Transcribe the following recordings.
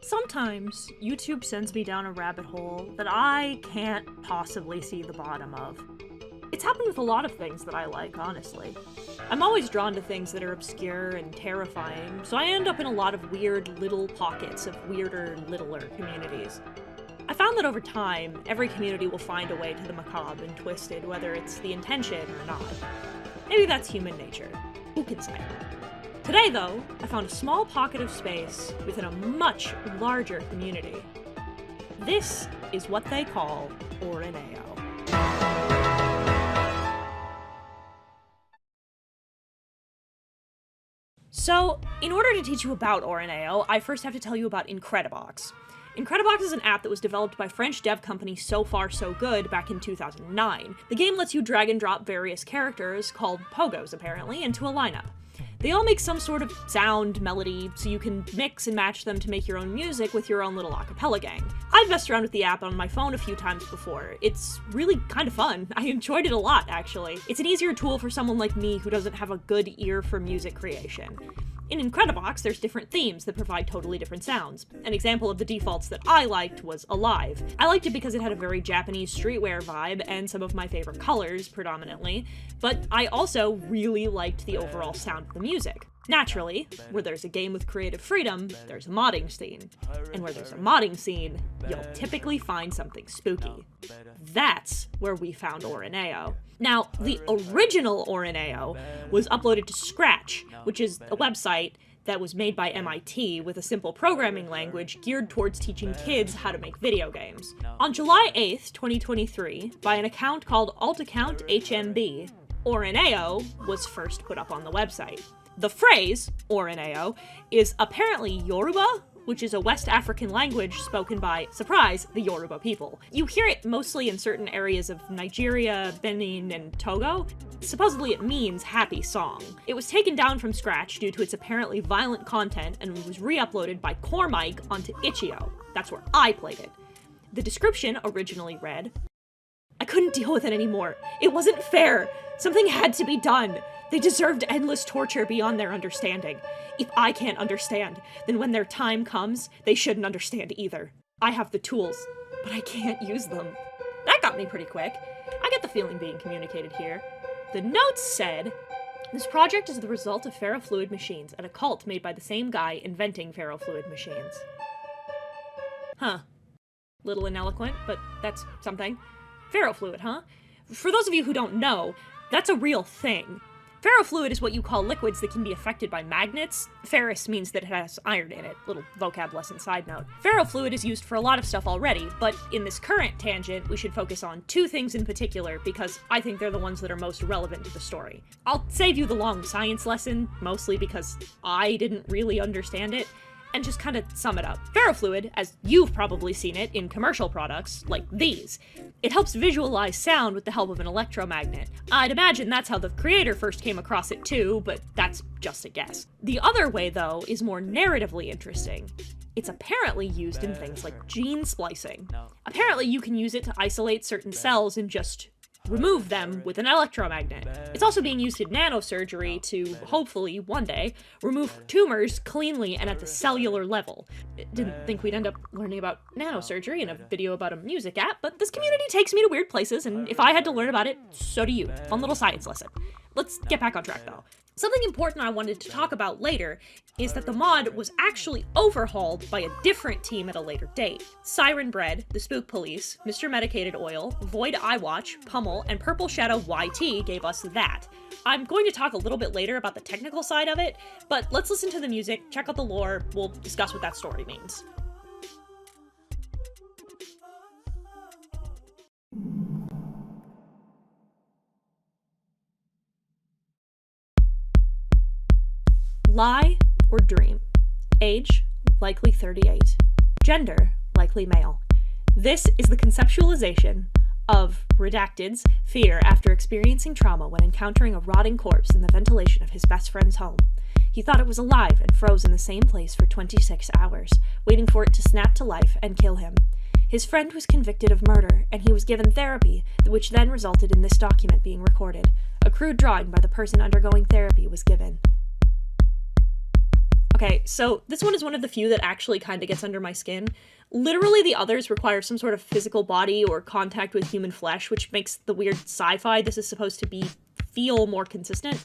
Sometimes YouTube sends me down a rabbit hole that I can't possibly see the bottom of. It's happened with a lot of things that I like, honestly. I'm always drawn to things that are obscure and terrifying, so I end up in a lot of weird little pockets of weirder, littler communities. I found that over time, every community will find a way to the macabre and twisted, whether it's the intention or not. Maybe that's human nature. Who can say? Today, though, I found a small pocket of space within a much larger community. This is what they call Orin Ayo. So, in order to teach you about Orin Ayo, I first have to tell you about Incredibox. Incredibox is an app that was developed by French dev company So Far So Good back in 2009. The game lets you drag and drop various characters, called pogos apparently, into a lineup. They all make some sort of sound, melody, so you can mix and match them to make your own music with your own little acapella gang. I've messed around with the app on my phone a few times before. It's really kind of fun. I enjoyed it a lot, actually. It's an easier tool for someone like me who doesn't have a good ear for music creation. In Incredibox, there's different themes that provide totally different sounds. An example of the defaults that I liked was Alive. I liked it because it had a very Japanese streetwear vibe and some of my favorite colors, predominantly, but I also really liked the overall sound of the music. Naturally, where there's a game with creative freedom, there's a modding scene. And where there's a modding scene, you'll typically find something spooky. That's where we found Orin Ayo. Now, the original Orin Ayo was uploaded to Scratch, which is a website that was made by MIT with a simple programming language geared towards teaching kids how to make video games. On July 8th, 2023, by an account called AltAccountHMB, Orin Ayo was first put up on the website. The phrase, Orin Ayo, is apparently Yoruba, which is a West African language spoken by, surprise, the Yoruba people. You hear it mostly in certain areas of Nigeria, Benin, and Togo. Supposedly it means happy song. It was taken down from Scratch due to its apparently violent content and was re-uploaded by Cormike onto Itch.io. That's where I played it. The description originally read, "I couldn't deal with it anymore. It wasn't fair. Something had to be done. They deserved endless torture beyond their understanding. If I can't understand, then when their time comes, they shouldn't understand either. I have the tools, but I can't use them." That got me pretty quick. I get the feeling being communicated here. The notes said, "This project is the result of ferrofluid machines and a cult made by the same guy inventing ferrofluid machines." Huh. Little ineloquent, but that's something. Ferrofluid, huh? For those of you who don't know, that's a real thing. Ferrofluid is what you call liquids that can be affected by magnets. Ferrous means that it has iron in it. Little vocab lesson side note. Ferrofluid is used for a lot of stuff already, but in this current tangent, we should focus on two things in particular because I think they're the ones that are most relevant to the story. I'll save you the long science lesson, mostly because I didn't really understand it, and just kind of sum it up. Ferrofluid, as you've probably seen it in commercial products, like these, it helps visualize sound with the help of an electromagnet. I'd imagine that's how the creator first came across it too, but that's just a guess. The other way, though, is more narratively interesting. It's apparently used in things like gene splicing. Apparently you can use it to isolate certain cells and just remove them with an electromagnet. It's also being used in nanosurgery to, hopefully, one day, remove tumors cleanly and at the cellular level. Didn't think we'd end up learning about nanosurgery in a video about a music app, but this community takes me to weird places, and if I had to learn about it, so do you. Fun little science lesson. Let's get back on track, though. Something important I wanted to talk about later is that the mod was actually overhauled by a different team at a later date. Siren Bread, the Spook Police, Mr. Medicated Oil, Void Eyewatch, Pummel, and Purple Shadow YT gave us that. I'm going to talk a little bit later about the technical side of it, but let's listen to the music, check out the lore, we'll discuss what that story means. Lie or dream. Age, likely 38. Gender, likely male. This is the conceptualization of Redacted's fear after experiencing trauma when encountering a rotting corpse in the ventilation of his best friend's home. He thought it was alive and froze in the same place for 26 hours, waiting for it to snap to life and kill him. His friend was convicted of murder, and he was given therapy, which then resulted in this document being recorded. A crude drawing by the person undergoing therapy was given. Okay, so this one is one of the few that actually kind of gets under my skin. Literally, the others require some sort of physical body or contact with human flesh, which makes the weird sci-fi this is supposed to be feel more consistent.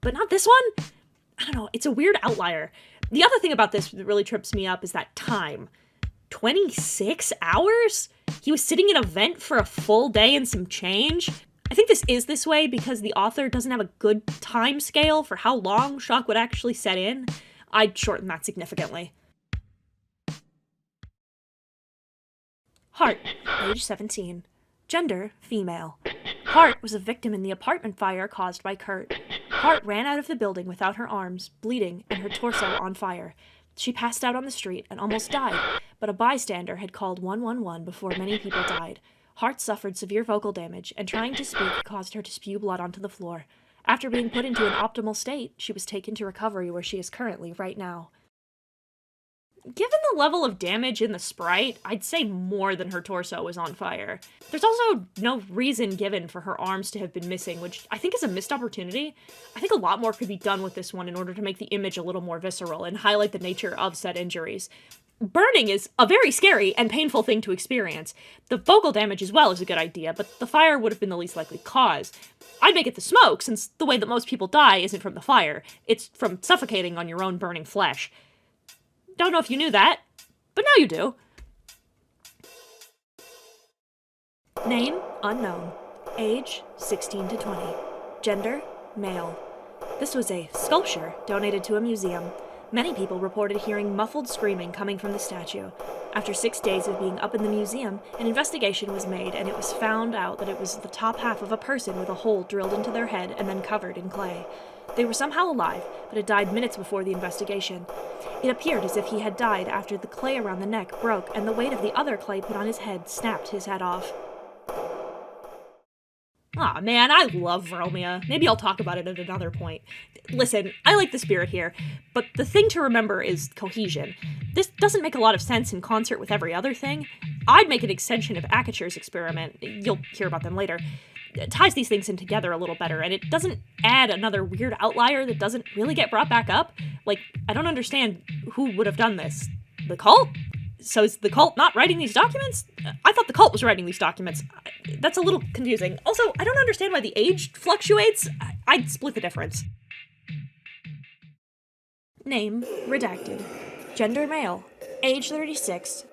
But not this one? I don't know, it's a weird outlier. The other thing about this that really trips me up is that time. 26 hours? He was sitting in a vent for a full day and some change? I think this is this way because the author doesn't have a good time scale for how long shock would actually set in. I'd shorten that significantly. Hart, age 17. Gender, female. Hart was a victim in the apartment fire caused by Kurt. Hart ran out of the building without her arms, bleeding, and her torso on fire. She passed out on the street and almost died, but a bystander had called 111 before many people died. Hart suffered severe vocal damage, and trying to speak caused her to spew blood onto the floor. After being put into an optimal state, she was taken to recovery where she is currently right now. Given the level of damage in the sprite, I'd say more than her torso was on fire. There's also no reason given for her arms to have been missing, which I think is a missed opportunity. I think a lot more could be done with this one in order to make the image a little more visceral and highlight the nature of said injuries. Burning is a very scary and painful thing to experience. The vocal damage as well is a good idea, but the fire would have been the least likely cause. I'd make it the smoke, since the way that most people die isn't from the fire. It's from suffocating on your own burning flesh. Don't know if you knew that, but now you do. Name, unknown. Age, 16 to 20. Gender, male. This was a sculpture donated to a museum. Many people reported hearing muffled screaming coming from the statue. After 6 days of being up in the museum, an investigation was made, and it was found out that it was the top half of a person with a hole drilled into their head and then covered in clay. They were somehow alive, but had died minutes before the investigation. It appeared as if he had died after the clay around the neck broke and the weight of the other clay put on his head snapped his head off. Aw, man, I love Romeo. Maybe I'll talk about it at another point. Listen, I like the spirit here, but the thing to remember is cohesion. This doesn't make a lot of sense in concert with every other thing. I'd make an extension of Akacher's experiment, you'll hear about them later. It ties these things in together a little better, and it doesn't add another weird outlier that doesn't really get brought back up. Like, I don't understand who would have done this. The cult? So is the cult not writing these documents? I thought the cult was writing these documents. That's a little confusing. Also, I don't understand why the age fluctuates. I'd split the difference. Name, redacted. Gender, male. Age, 36.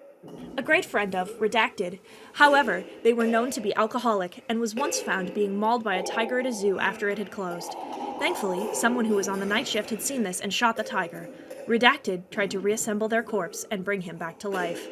A great friend of redacted. However, they were known to be alcoholic and was once found being mauled by a tiger at a zoo after it had closed. Thankfully, someone who was on the night shift had seen this and shot the tiger. Redacted tried to reassemble their corpse and bring him back to life.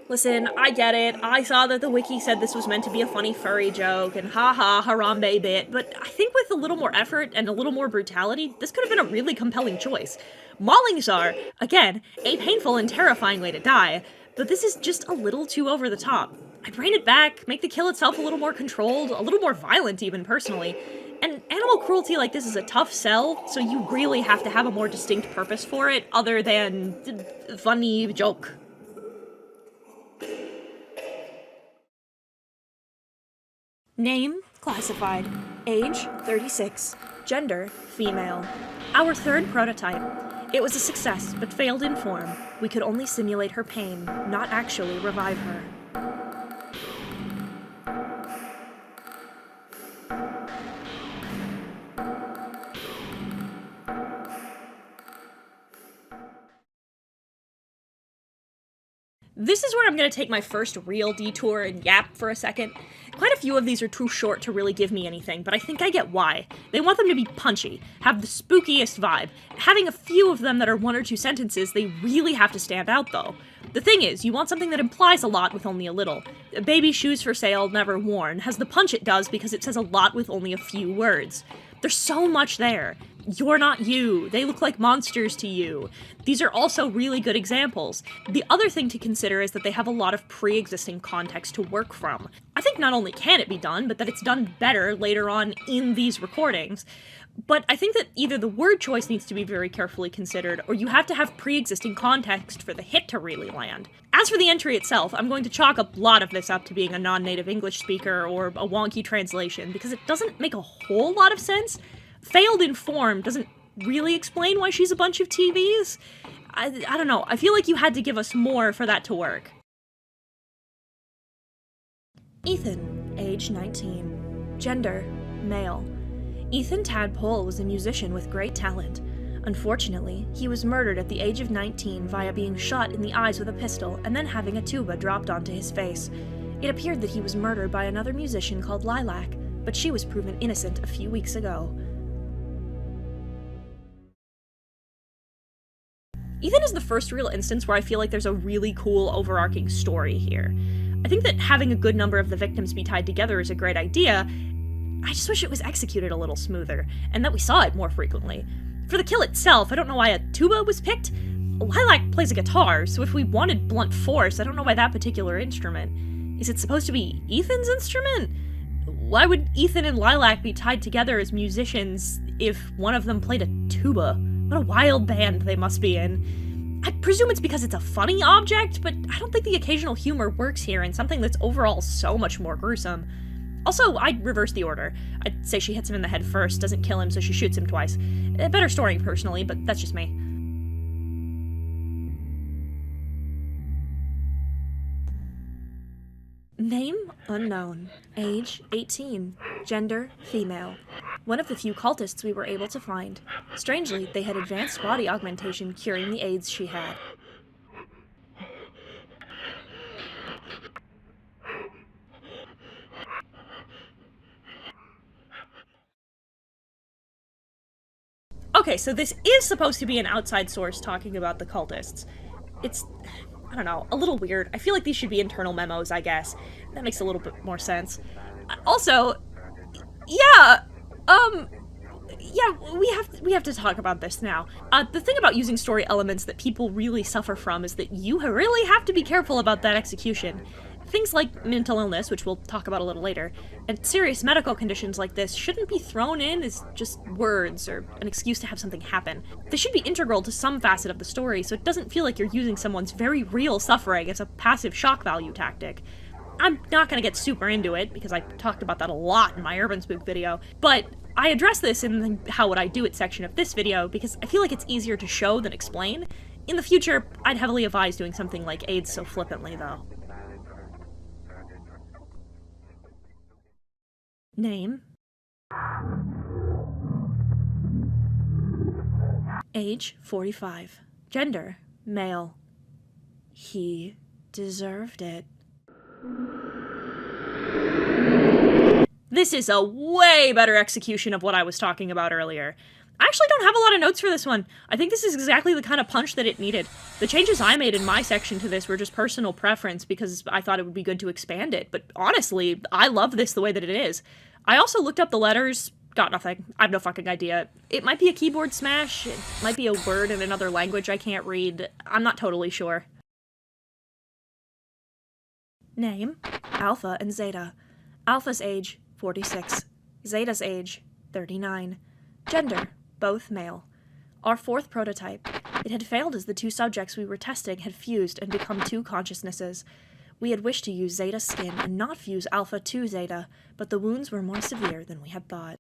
Listen, I get it. I saw that the wiki said this was meant to be a funny furry joke and haha, Harambe bit, but I think with a little more effort and a little more brutality, this could have been a really compelling choice. Maulings are, again, a painful and terrifying way to die, but this is just a little too over the top. I'd rein it back, make the kill itself a little more controlled, a little more violent even, personally. And animal cruelty like this is a tough sell, so you really have to have a more distinct purpose for it, other than funny joke. Name, classified. Age, 36. Gender, female. Our third prototype. It was a success, but failed in form. We could only simulate her pain, not actually revive her. This is where I'm going to take my first real detour and yap for a second. Quite a few of these are too short to really give me anything, but I think I get why. They want them to be punchy, have the spookiest vibe. Having a few of them that are 1 or 2 sentences, they really have to stand out though. The thing is, you want something that implies a lot with only a little. Baby shoes for sale, never worn, has the punch it does because it says a lot with only a few words. There's so much there. You're not you. They look like monsters to you. These are also really good examples. The other thing to consider is that they have a lot of pre-existing context to work from. I think not only can it be done, but that it's done better later on in these recordings. But I think that either the word choice needs to be very carefully considered, or you have to have pre-existing context for the hit to really land. As for the entry itself, I'm going to chalk a lot of this up to being a non-native English speaker or a wonky translation, because it doesn't make a whole lot of sense. Failed in form doesn't really explain why she's a bunch of TVs? I don't know. I feel like you had to give us more for that to work. Ethan, age 19. Gender, male. Ethan Tadpole was a musician with great talent. Unfortunately, he was murdered at the age of 19 via being shot in the eyes with a pistol and then having a tuba dropped onto his face. It appeared that he was murdered by another musician called Lilac, but she was proven innocent a few weeks ago. Ethan is the first real instance where I feel like there's a really cool overarching story here. I think that having a good number of the victims be tied together is a great idea. I just wish it was executed a little smoother, and that we saw it more frequently. For the kill itself, I don't know why a tuba was picked. Lilac plays a guitar, so if we wanted blunt force, I don't know why that particular instrument. Is it supposed to be Ethan's instrument? Why would Ethan and Lilac be tied together as musicians if one of them played a tuba? What a wild band they must be in. I presume it's because it's a funny object, but I don't think the occasional humor works here in something that's overall so much more gruesome. Also, I'd reverse the order. I'd say she hits him in the head first, doesn't kill him, so she shoots him twice. A better story, personally, but that's just me. Name, unknown. Age, 18. Gender, female. One of the few cultists we were able to find. Strangely, they had advanced body augmentation curing the AIDS she had. Okay, so this is supposed to be an outside source talking about the cultists. It's, I don't know, a little weird. I feel like these should be internal memos, I guess. That makes a little bit more sense. Also, yeah, we have to talk about this now. The thing about using story elements that people really suffer from is that you really have to be careful about that execution. Things like mental illness, which we'll talk about a little later, and serious medical conditions like this shouldn't be thrown in as just words or an excuse to have something happen. They should be integral to some facet of the story, so it doesn't feel like you're using someone's very real suffering as a passive shock value tactic. I'm not gonna get super into it, because I talked about that a lot in my Urban Spook video, but I address this in the How Would I Do It section of this video, because I feel like it's easier to show than explain. In the future, I'd heavily advise doing something like AIDS so flippantly, though. Name. Age, 45. Gender, male. He deserved it. This is a way better execution of what I was talking about earlier. I actually don't have a lot of notes for this one. I think this is exactly the kind of punch that it needed. The changes I made in my section to this were just personal preference because I thought it would be good to expand it, but honestly, I love this the way that it is. I also looked up the letters, got nothing. I have no fucking idea. It might be a keyboard smash, it might be a word in another language I can't read. I'm not totally sure. Name, Alpha and Zeta. Alpha's age, 46. Zeta's age, 39. Gender, both male. Our fourth prototype. It had failed as the two subjects we were testing had fused and become two consciousnesses. We had wished to use Zeta's skin and not fuse Alpha to Zeta, but the wounds were more severe than we had thought.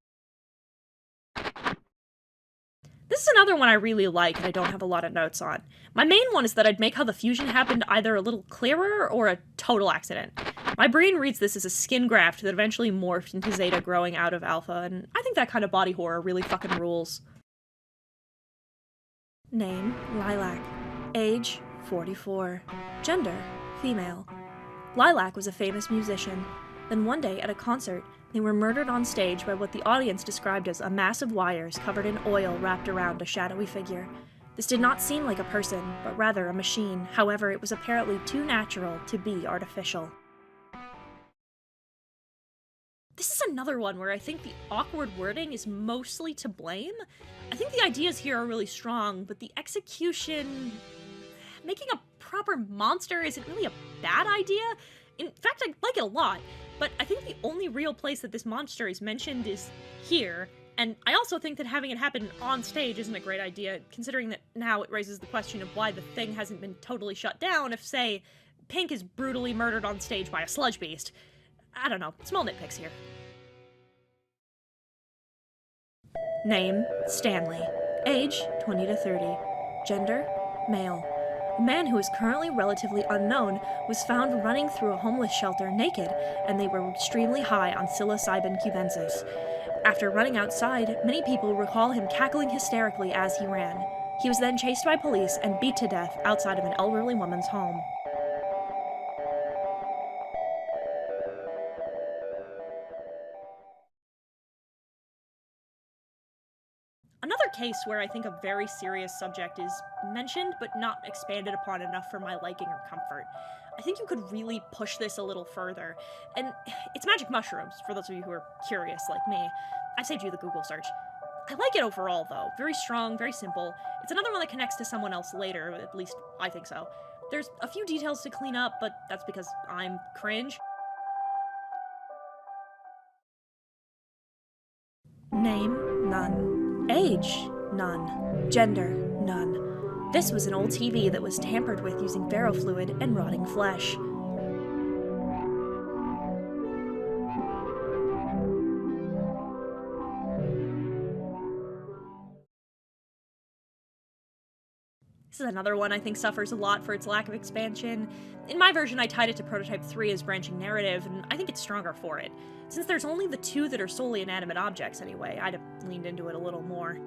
This is another one I really like and I don't have a lot of notes on. My main one is that I'd make how the fusion happened either a little clearer or a total accident. My brain reads this as a skin graft that eventually morphed into Zeta growing out of Alpha, and I think that kind of body horror really fucking rules. Name, Lilac. Age, 44. Gender, female. Lilac was a famous musician. Then one day at a concert, they were murdered on stage by what the audience described as a mass of wires covered in oil wrapped around a shadowy figure. This did not seem like a person, but rather a machine. However, it was apparently too natural to be artificial. This is another one where I think the awkward wording is mostly to blame. I think the ideas here are really strong, but the execution... Making a proper monster isn't really a bad idea. In fact, I like it a lot, but I think the only real place that this monster is mentioned is here, and I also think that having it happen on stage isn't a great idea, considering that now it raises the question of why the thing hasn't been totally shut down if, say, Pink is brutally murdered on stage by a sludge beast. I don't know, small nitpicks here. Name, Stanley. Age, 20 to 30. Gender, male. A man who is currently relatively unknown was found running through a homeless shelter naked, and they were extremely high on psilocybin cubensis. After running outside, many people recall him cackling hysterically as he ran. He was then chased by police and beat to death outside of an elderly woman's home. Another case where I think a very serious subject is mentioned but not expanded upon enough for my liking or comfort. I think you could really push this a little further. And it's magic mushrooms, for those of you who are curious like me. I saved you the Google search. I like it overall, though. Very strong, very simple. It's another one that connects to someone else later, at least I think so. There's a few details to clean up, but that's because I'm cringe. Name, none. Age, none. Gender, none. This was an old TV that was tampered with using ferrofluid and rotting flesh. This is another one I think suffers a lot for its lack of expansion. In my version, I tied it to Prototype 3 as branching narrative, and I think it's stronger for it. Since there's only the two that are solely inanimate objects anyway, I'd have leaned into it a little more.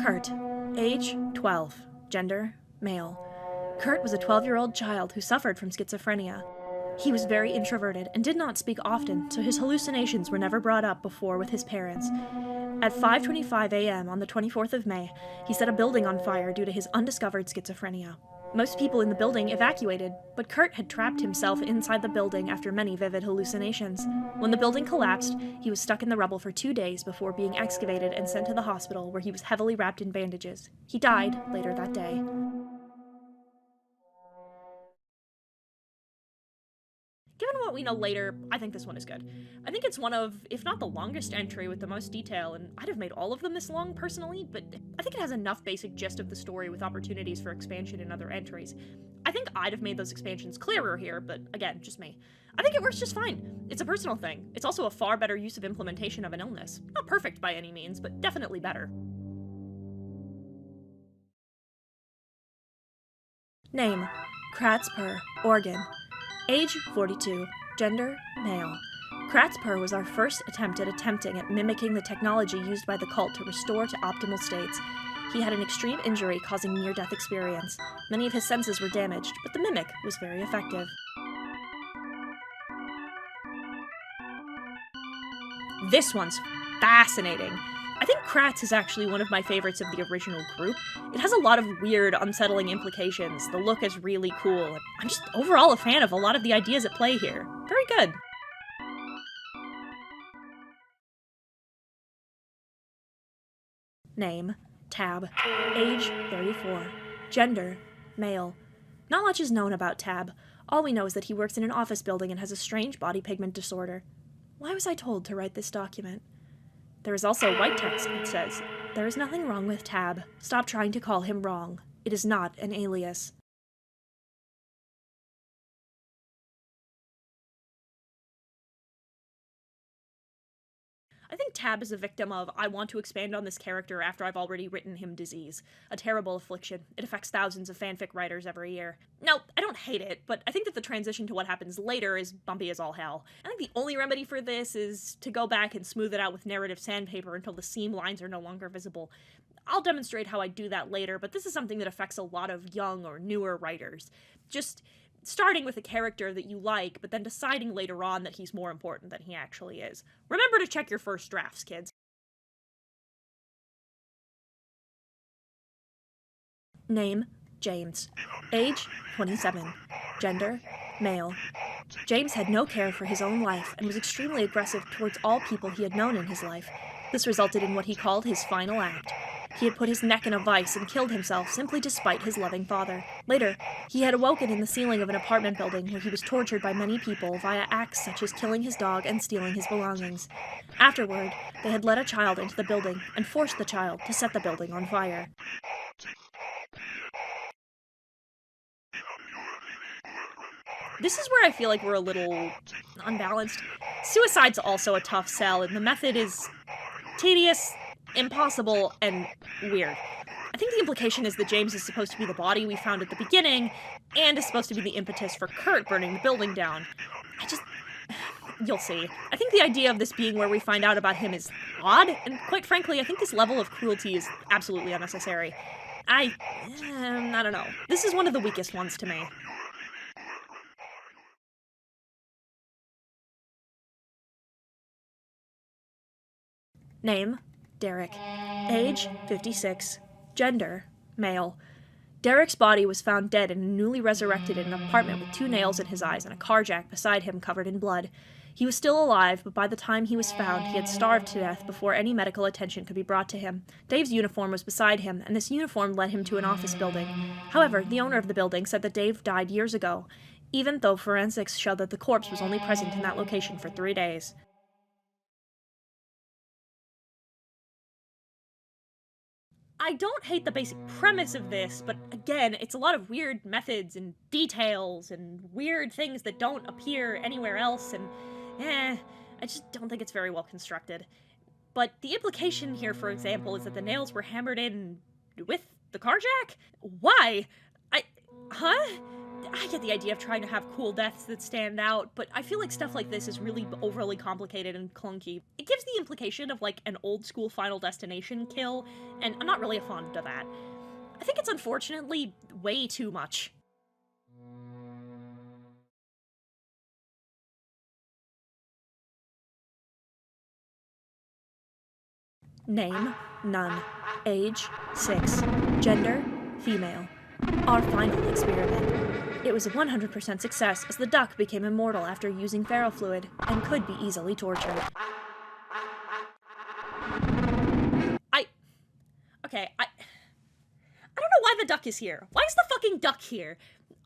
Kurt. Age, 12. Gender, male. Kurt was a 12-year-old child who suffered from schizophrenia. He was very introverted and did not speak often, so his hallucinations were never brought up before with his parents. At 5:25 a.m. on the 24th of May, he set a building on fire due to his undiscovered schizophrenia. Most people in the building evacuated, but Kurt had trapped himself inside the building after many vivid hallucinations. When the building collapsed, he was stuck in the rubble for 2 days before being excavated and sent to the hospital, where he was heavily wrapped in bandages. He died later that day. Given what we know later, I think this one is good. I think it's one of, if not the longest entry with the most detail, and I'd have made all of them this long personally, but I think it has enough basic gist of the story with opportunities for expansion in other entries. I think I'd have made those expansions clearer here, but again, just me. I think it works just fine. It's a personal thing. It's also a far better use of implementation of an illness. Not perfect by any means, but definitely better. Name: Kratzper, Oregon. Age, 42. Gender, male. Kratzper was our first attempt at mimicking the technology used by the cult to restore to optimal states. He had an extreme injury causing near-death experience. Many of his senses were damaged, but the mimic was very effective. This one's fascinating. I think Kratz is actually one of my favorites of the original group. It has a lot of weird, unsettling implications. The look is really cool. I'm just overall a fan of a lot of the ideas at play here. Very good. Name: Tab. Age, 34. Gender, male. Not much is known about Tab. All we know is that he works in an office building and has a strange body pigment disorder. Why was I told to write this document? There is also white text that says, "There is nothing wrong with Tab. Stop trying to call him wrong. It is not an alias." I think Tab is a victim of, I want to expand on this character after I've already written him disease. A terrible affliction. It affects thousands of fanfic writers every year. No, I don't hate it, but I think that the transition to what happens later is bumpy as all hell. I think the only remedy for this is to go back and smooth it out with narrative sandpaper until the seam lines are no longer visible. I'll demonstrate how I do that later, but this is something that affects a lot of young or newer writers. Just starting with a character that you like, but then deciding later on that he's more important than he actually is. Remember to check your first drafts, kids. Name: James. Age: 27. Gender: male. James had no care for his own life and was extremely aggressive towards all people he had known in his life. This resulted in what he called his final act. He had put his neck in a vice and killed himself simply to spite his loving father. Later, he had awoken in the ceiling of an apartment building where he was tortured by many people via acts such as killing his dog and stealing his belongings. Afterward, they had let a child into the building and forced the child to set the building on fire. This is where I feel like we're a little unbalanced. Suicide's also a tough sell, and the method is tedious, impossible, and weird. I think the implication is that James is supposed to be the body we found at the beginning, and is supposed to be the impetus for Kurt burning the building down. You'll see. I think the idea of this being where we find out about him is odd, and quite frankly, I think this level of cruelty is absolutely unnecessary. I don't know. This is one of the weakest ones to me. Name, Derek. Age, 56. Gender, male. Derek's body was found dead and newly resurrected in an apartment with 2 nails in his eyes and a car jack beside him covered in blood. He was still alive, but by the time he was found, he had starved to death before any medical attention could be brought to him. Dave's uniform was beside him, and this uniform led him to an office building. However, the owner of the building said that Dave died years ago, even though forensics showed that the corpse was only present in that location for 3 days. I don't hate the basic premise of this, but again, it's a lot of weird methods and details and weird things that don't appear anywhere else, and I just don't think it's very well constructed. But the implication here, for example, is that the nails were hammered in with the car jack? Why? I get the idea of trying to have cool deaths that stand out, but I feel like stuff like this is really overly complicated and clunky. It gives the implication of, like, an old-school Final Destination kill, and I'm not really fond of that. I think it's unfortunately way too much. Name, none. Age, 6. Gender, female. Our final experiment. It was a 100% success as the duck became immortal after using feral fluid and could be easily tortured. I don't know why the duck is here. Why is the fucking duck here?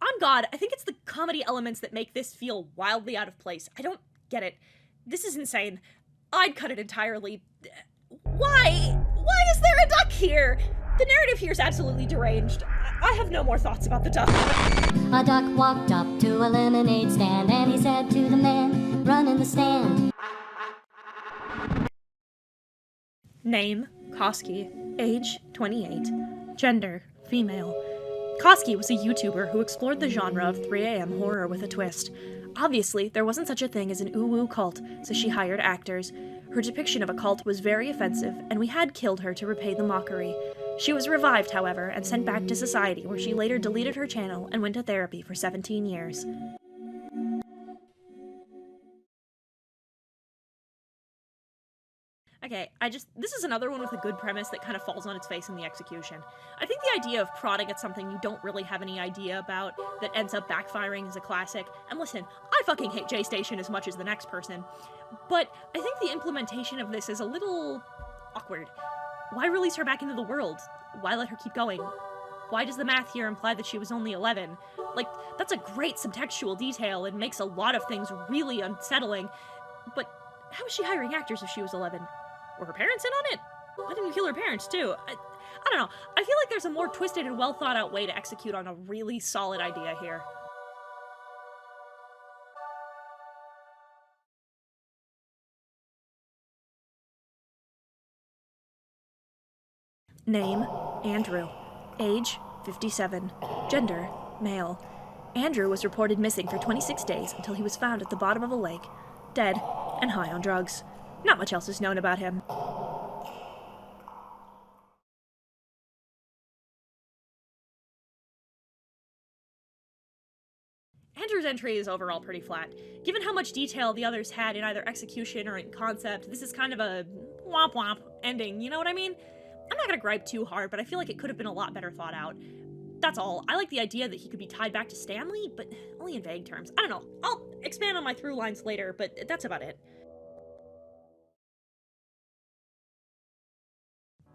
On God, I think it's the comedy elements that make this feel wildly out of place. I don't get it. This is insane. I'd cut it entirely. Why? Why is there a duck here? The narrative here is absolutely deranged. I have no more thoughts about the duck. A duck walked up to a lemonade stand and he said to the man, "Run in the stand." Name, Koski. Age, 28. Gender, female. Koski was a YouTuber who explored the genre of 3 a.m. horror with a twist. Obviously, there wasn't such a thing as an uwu cult, so she hired actors. Her depiction of a cult was very offensive, and we had killed her to repay the mockery. She was revived, however, and sent back to society, where she later deleted her channel and went to therapy for 17 years. Okay, this is another one with a good premise that kind of falls on its face in the execution. I think the idea of prodding at something you don't really have any idea about that ends up backfiring is a classic. And listen, I fucking hate J-Station as much as the next person. But I think the implementation of this is a little awkward. Why release her back into the world? Why let her keep going? Why does the math here imply that she was only 11? Like, that's a great subtextual detail and makes a lot of things really unsettling. But how was she hiring actors if she was 11? Were her parents in on it? Why didn't you kill her parents, too? I don't know. I feel like there's a more twisted and well-thought-out way to execute on a really solid idea here. Name, Andrew. Age, 57. Gender, male. Andrew was reported missing for 26 days until he was found at the bottom of a lake, dead and high on drugs. Not much else is known about him. Andrew's entry is overall pretty flat. Given how much detail the others had in either execution or in concept, this is kind of a womp womp ending, you know what I mean? I'm not gonna gripe too hard, but I feel like it could have been a lot better thought out. That's all. I like the idea that he could be tied back to Stanley, but only in vague terms. I don't know. I'll expand on my through lines later, but that's about it.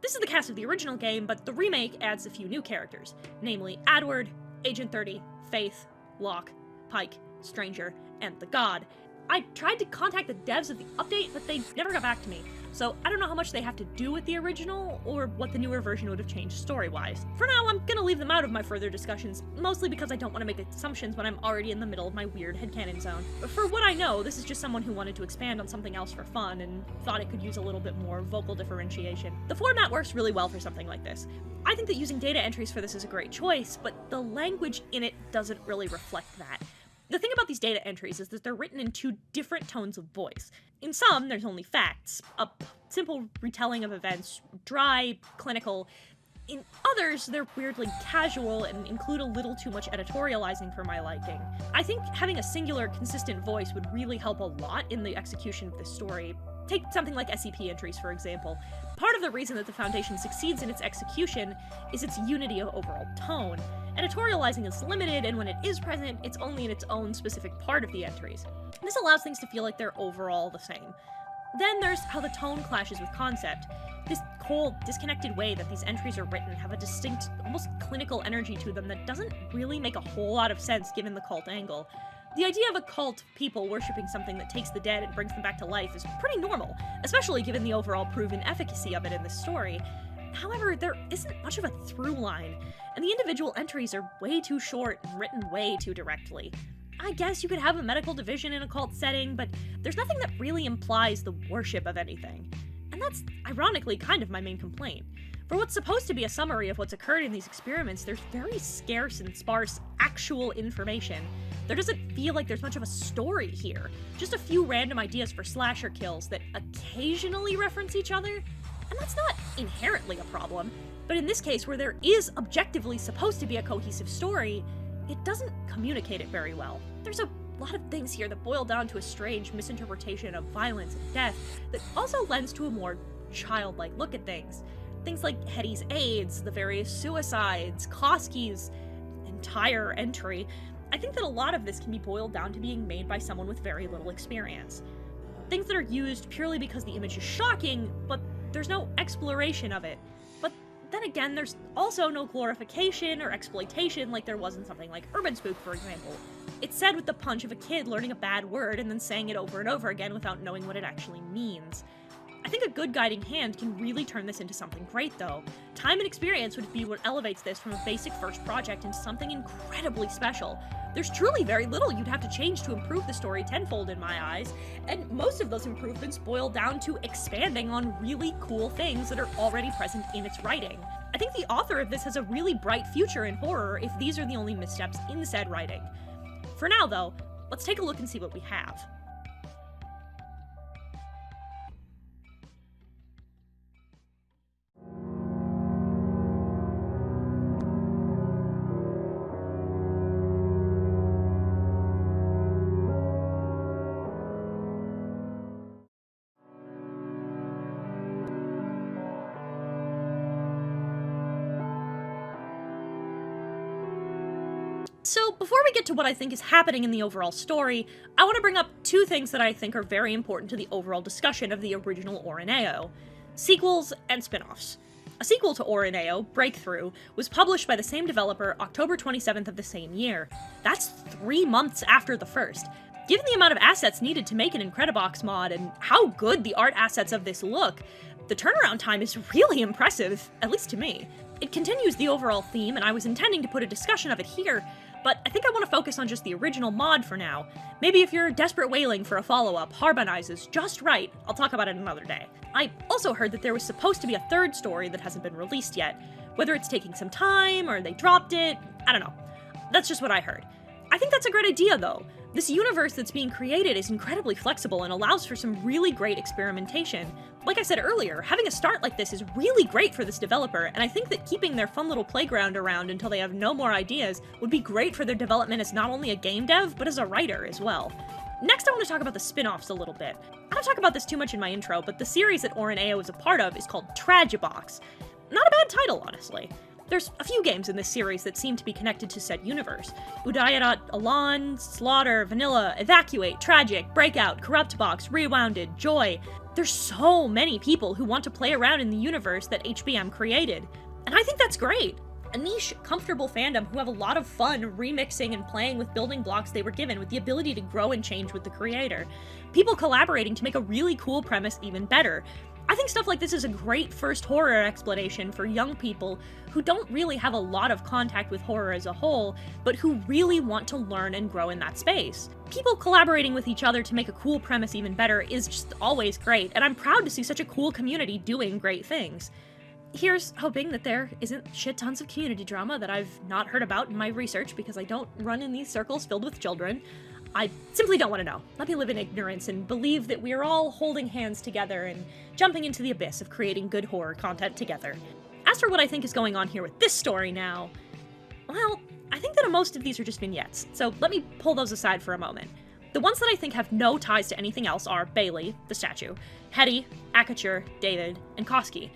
This is the cast of the original game, but the remake adds a few new characters, namely Adward, Agent 30, Faith, Locke, Pike, Stranger, and the God. I tried to contact the devs of the update, but they never got back to me. So I don't know how much they have to do with the original, or what the newer version would have changed story-wise. For now, I'm gonna leave them out of my further discussions, mostly because I don't want to make assumptions when I'm already in the middle of my weird headcanon zone. But for what I know, this is just someone who wanted to expand on something else for fun, and thought it could use a little bit more vocal differentiation. The format works really well for something like this. I think that using data entries for this is a great choice, but the language in it doesn't really reflect that. The thing about these data entries is that they're written in two different tones of voice. In some, there's only facts, a simple retelling of events, dry, clinical. In others, they're weirdly casual and include a little too much editorializing for my liking. I think having a singular, consistent voice would really help a lot in the execution of this story. Take something like SCP entries, for example. Part of the reason that the Foundation succeeds in its execution is its unity of overall tone. Editorializing is limited, and when it is present, it's only in its own specific part of the entries. This allows things to feel like they're overall the same. Then there's how the tone clashes with concept. This cold, disconnected way that these entries are written have a distinct, almost clinical energy to them that doesn't really make a whole lot of sense given the cult angle. The idea of a cult of people worshipping something that takes the dead and brings them back to life is pretty normal, especially given the overall proven efficacy of it in this story. However, there isn't much of a through line, and the individual entries are way too short and written way too directly. I guess you could have a medical division in a cult setting, but there's nothing that really implies the worship of anything. And that's, ironically, kind of my main complaint. For what's supposed to be a summary of what's occurred in these experiments, there's very scarce and sparse actual information. There doesn't feel like there's much of a story here, just a few random ideas for slasher kills that occasionally reference each other. And that's not inherently a problem, but in this case, where there is objectively supposed to be a cohesive story, it doesn't communicate it very well. There's a lot of things here that boil down to a strange misinterpretation of violence and death that also lends to a more childlike look at things. Things like Hetty's AIDS, the various suicides, Koski's entire entry. I think that a lot of this can be boiled down to being made by someone with very little experience. Things that are used purely because the image is shocking, but there's no exploration of it. But then again, there's also no glorification or exploitation like there was in something like Urban Spook, for example. It's said with the punch of a kid learning a bad word and then saying it over and over again without knowing what it actually means. I think a good guiding hand can really turn this into something great, though. Time and experience would be what elevates this from a basic first project into something incredibly special. There's truly very little you'd have to change to improve the story tenfold in my eyes, and most of those improvements boil down to expanding on really cool things that are already present in its writing. I think the author of this has a really bright future in horror if these are the only missteps in said writing. For now, though, let's take a look and see what we have. So, before we get to what I think is happening in the overall story, I want to bring up two things that I think are very important to the overall discussion of the original Orin Ayo: sequels and spin-offs. A sequel to Orin Ayo, Breakthrough, was published by the same developer October 27th of the same year. That's 3 months after the first. Given the amount of assets needed to make an Incredibox mod and how good the art assets of this look, the turnaround time is really impressive, at least to me. It continues the overall theme, and I was intending to put a discussion of it here, but I think I want to focus on just the original mod for now. Maybe if you're desperate wailing for a follow-up harmonizes just right, I'll talk about it another day. I also heard that there was supposed to be a third story that hasn't been released yet. Whether it's taking some time, or they dropped it, I don't know. That's just what I heard. I think that's a great idea, though. This universe that's being created is incredibly flexible and allows for some really great experimentation. Like I said earlier, having a start like this is really great for this developer, and I think that keeping their fun little playground around until they have no more ideas would be great for their development as not only a game dev, but as a writer as well. Next, I want to talk about the spin-offs a little bit. I don't talk about this too much in my intro, but the series that Orin Ayo is a part of is called Tragibox. Not a bad title, honestly. There's a few games in this series that seem to be connected to said universe. Udayat, Alan, Slaughter, Vanilla, Evacuate, Tragic, Breakout, Corruptbox, Rewounded, Joy. There's so many people who want to play around in the universe that HBM created. And I think that's great. A niche, comfortable fandom who have a lot of fun remixing and playing with building blocks they were given with the ability to grow and change with the creator. People collaborating to make a really cool premise even better. I think stuff like this is a great first horror explanation for young people who don't really have a lot of contact with horror as a whole, but who really want to learn and grow in that space. People collaborating with each other to make a cool premise even better is just always great, and I'm proud to see such a cool community doing great things. Here's hoping that there isn't shit tons of community drama that I've not heard about in my research because I don't run in these circles filled with children. I simply don't want to know. Let me live in ignorance and believe that we are all holding hands together and jumping into the abyss of creating good horror content together. As for what I think is going on here with this story now, well, I think that most of these are just vignettes, so let me pull those aside for a moment. The ones that I think have no ties to anything else are Bailey, the statue, Hetty, Akature, David, and Koski.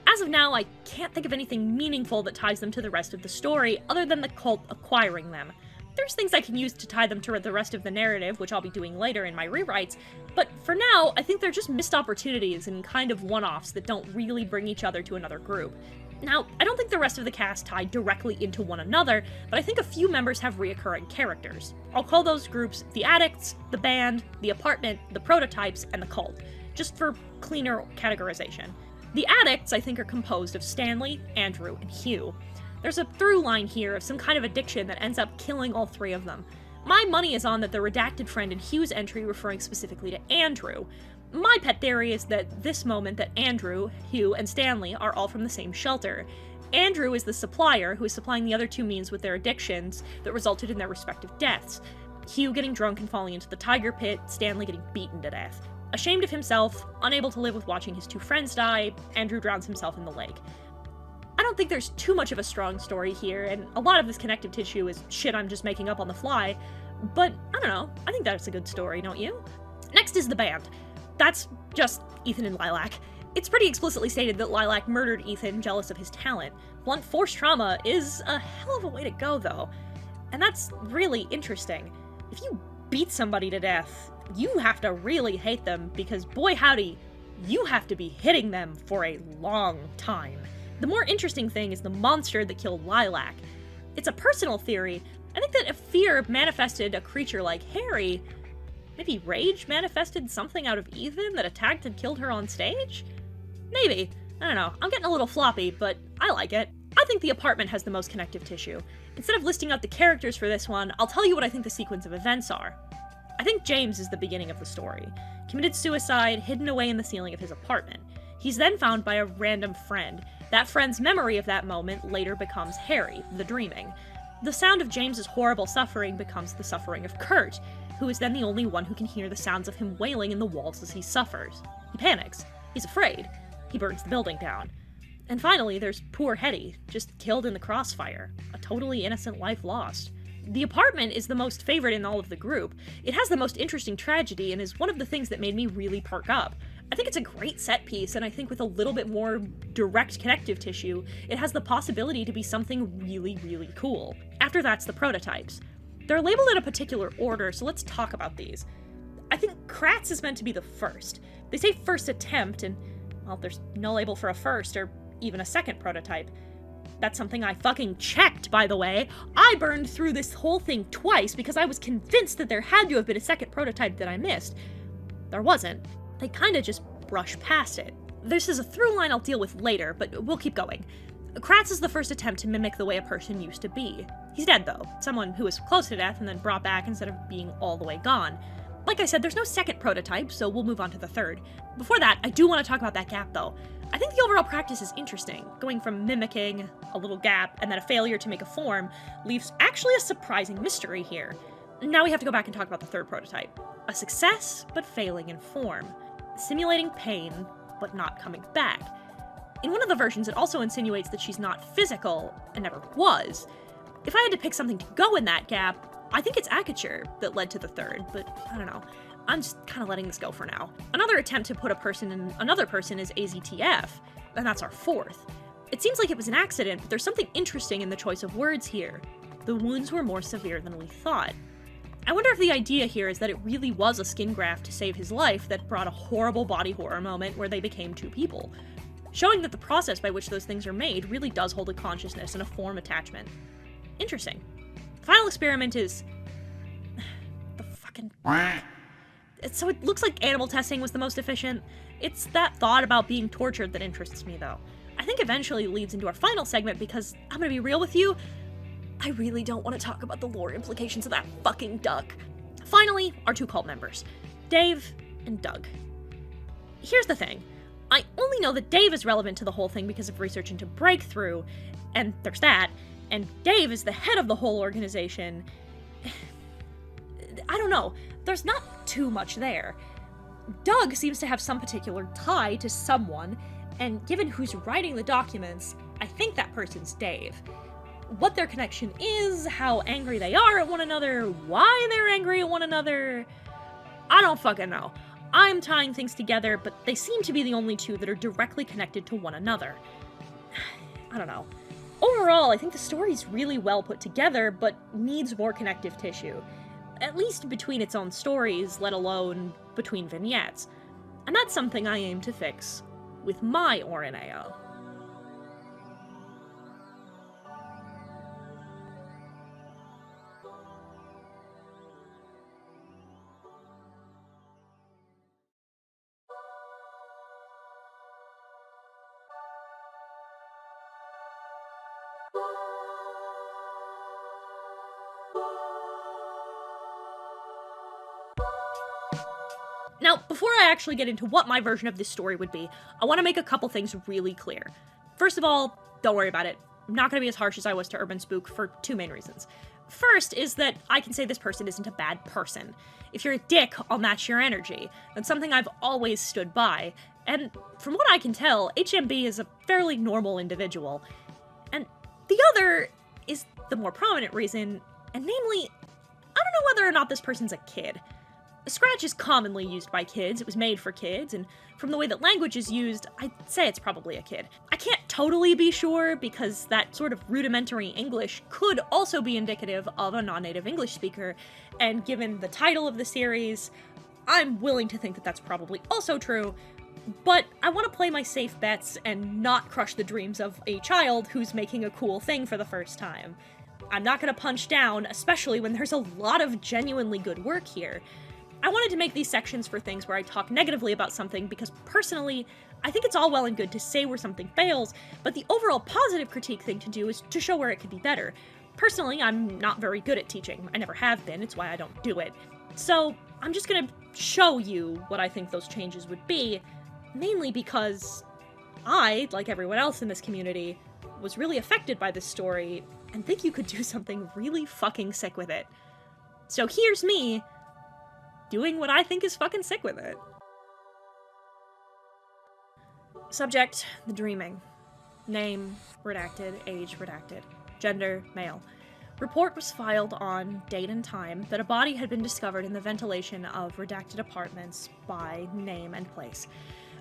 As of now, I can't think of anything meaningful that ties them to the rest of the story, other than the cult acquiring them. There's things I can use to tie them to the rest of the narrative, which I'll be doing later in my rewrites, but for now, I think they're just missed opportunities and kind of one-offs that don't really bring each other to another group. Now, I don't think the rest of the cast tie directly into one another, but I think a few members have reoccurring characters. I'll call those groups the Addicts, the Band, the Apartment, the Prototypes, and the Cult, just for cleaner categorization. The Addicts, I think, are composed of Stanley, Andrew, and Hugh. There's a through line here of some kind of addiction that ends up killing all three of them. My money is on that the redacted friend in Hugh's entry referring specifically to Andrew. My pet theory is that this moment that Andrew, Hugh, and Stanley are all from the same shelter. Andrew is the supplier who is supplying the other two means with their addictions that resulted in their respective deaths. Hugh getting drunk and falling into the tiger pit, Stanley getting beaten to death. Ashamed of himself, unable to live with watching his two friends die, Andrew drowns himself in the lake. I don't think there's too much of a strong story here, and a lot of this connective tissue is shit I'm just making up on the fly, but I don't know, I think that's a good story, don't you? Next is the Band. That's just Ethan and Lilac. It's pretty explicitly stated that Lilac murdered Ethan jealous of his talent. Blunt force trauma is a hell of a way to go, though. And that's really interesting. If you beat somebody to death, you have to really hate them because, boy howdy, you have to be hitting them for a long time. The more interesting thing is the monster that killed Lilac. It's a personal theory. I think that if fear manifested a creature like Harry, maybe rage manifested something out of Ethan that attacked and killed her on stage? Maybe. I don't know. I'm getting a little floppy, but I like it. I think the Apartment has the most connective tissue. Instead of listing out the characters for this one, I'll tell you what I think the sequence of events are. I think James is the beginning of the story. Committed suicide, hidden away in the ceiling of his apartment. He's then found by a random friend. That friend's memory of that moment later becomes Harry, the dreaming. The sound of James's horrible suffering becomes the suffering of Kurt, who is then the only one who can hear the sounds of him wailing in the walls as he suffers. He panics. He's afraid. He burns the building down. And finally, there's poor Hetty, just killed in the crossfire. A totally innocent life lost. The Apartment is the most favorite in all of the group. It has the most interesting tragedy and is one of the things that made me really perk up. I think it's a great set piece, and I think with a little bit more direct connective tissue, it has the possibility to be something really, really cool. After that's the Prototypes. They're labeled in a particular order, so let's talk about these. I think Kratz is meant to be the first. They say first attempt, and, well, there's no label for a first or even a second prototype. That's something I fucking checked, by the way. I burned through this whole thing twice because I was convinced that there had to have been a second prototype that I missed. There wasn't. They kinda just brushed past it. This is a through line I'll deal with later, but we'll keep going. Kratz is the first attempt to mimic the way a person used to be. He's dead, though. Someone who was close to death and then brought back instead of being all the way gone. Like I said, there's no second prototype, so we'll move on to the third. Before that, I do want to talk about that gap, though. I think the overall practice is interesting. Going from mimicking, a little gap, and then a failure to make a form leaves actually a surprising mystery here. Now we have to go back and talk about the third prototype. A success, but failing in form. Simulating pain, but not coming back. In one of the versions, it also insinuates that she's not physical, and never was. If I had to pick something to go in that gap, I think it's Akature that led to the third, but I don't know. I'm just kind of letting this go for now. Another attempt to put a person in another person is AZTF, and that's our fourth. It seems like it was an accident, but there's something interesting in the choice of words here. The wounds were more severe than we thought. I wonder if the idea here is that it really was a skin graft to save his life that brought a horrible body horror moment where they became two people. showing that the process by which those things are made really does hold a consciousness and a form attachment. Interesting. The final experiment is... the fucking... So it looks like animal testing was the most efficient. It's that thought about being tortured that interests me, though. I think eventually leads into our final segment because, I'm gonna be real with you, I really don't want to talk about the lore implications of that fucking duck. Finally, our two cult members, Dave and Doug. Here's the thing. I only know that Dave is relevant to the whole thing because of research into Breakthrough, and there's that, and Dave is the head of the whole organization. I don't know. There's not too much there. Doug seems to have some particular tie to someone, and given who's writing the documents, I think that person's Dave. What their connection is, how angry they are at one another, why they're angry at one another, I don't fucking know. I'm tying things together, but they seem to be the only two that are directly connected to one another. I don't know. Overall, I think the story's really well put together, but needs more connective tissue. At least between its own stories, let alone between vignettes. And that's something I aim to fix with my Orin Ayo. Now, before I actually get into what my version of this story would be, I want to make a couple things really clear. First of all, don't worry about it. I'm not going to be as harsh as I was to Urban Spook for two main reasons. First is that I can say this person isn't a bad person. If you're a dick, I'll match your energy. That's something I've always stood by. And from what I can tell, HMB is a fairly normal individual. And the other is the more prominent reason, and namely, I don't know whether or not this person's a kid. Scratch is commonly used by kids, it was made for kids, and from the way that language is used, I'd say it's probably a kid. I can't totally be sure, because that sort of rudimentary English could also be indicative of a non-native English speaker, and given the title of the series, I'm willing to think that that's probably also true, but I want to play my safe bets and not crush the dreams of a child who's making a cool thing for the first time. I'm not gonna punch down, especially when there's a lot of genuinely good work here. I wanted to make these sections for things where I talk negatively about something because personally, I think it's all well and good to say where something fails, but the overall positive critique thing to do is to show where it could be better. Personally, I'm not very good at teaching. I never have been, it's why I don't do it. So, I'm just gonna show you what I think those changes would be, mainly because I, like everyone else in this community, was really affected by this story and think you could do something really fucking sick with it. So here's me, doing what I think is fucking sick with it. Subject, the dreaming. Name, redacted. Age, redacted. Gender, male. Report was filed on date and time that a body had been discovered in the ventilation of redacted apartments by name and place.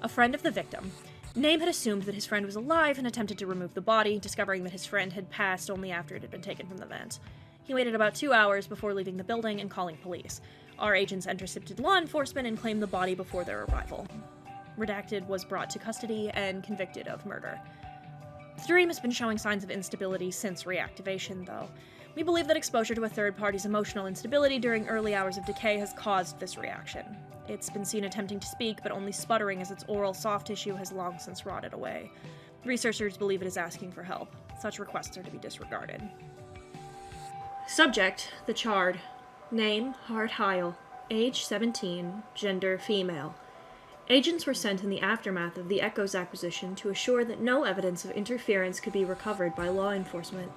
A friend of the victim. Name had assumed that his friend was alive and attempted to remove the body, discovering that his friend had passed only after it had been taken from the vent. He waited about 2 hours before leaving the building and calling police. Our agents intercepted law enforcement and claimed the body before their arrival. Redacted was brought to custody and convicted of murder. The dream has been showing signs of instability since reactivation, though. We believe that exposure to a third party's emotional instability during early hours of decay has caused this reaction. It's been seen attempting to speak, but only sputtering as its oral soft tissue has long since rotted away. Researchers believe it is asking for help. Such requests are to be disregarded. Subject, the charred. Name, Hart Heil. Age, 17. Gender, female. Agents were sent in the aftermath of the Echo's acquisition to assure that no evidence of interference could be recovered by law enforcement.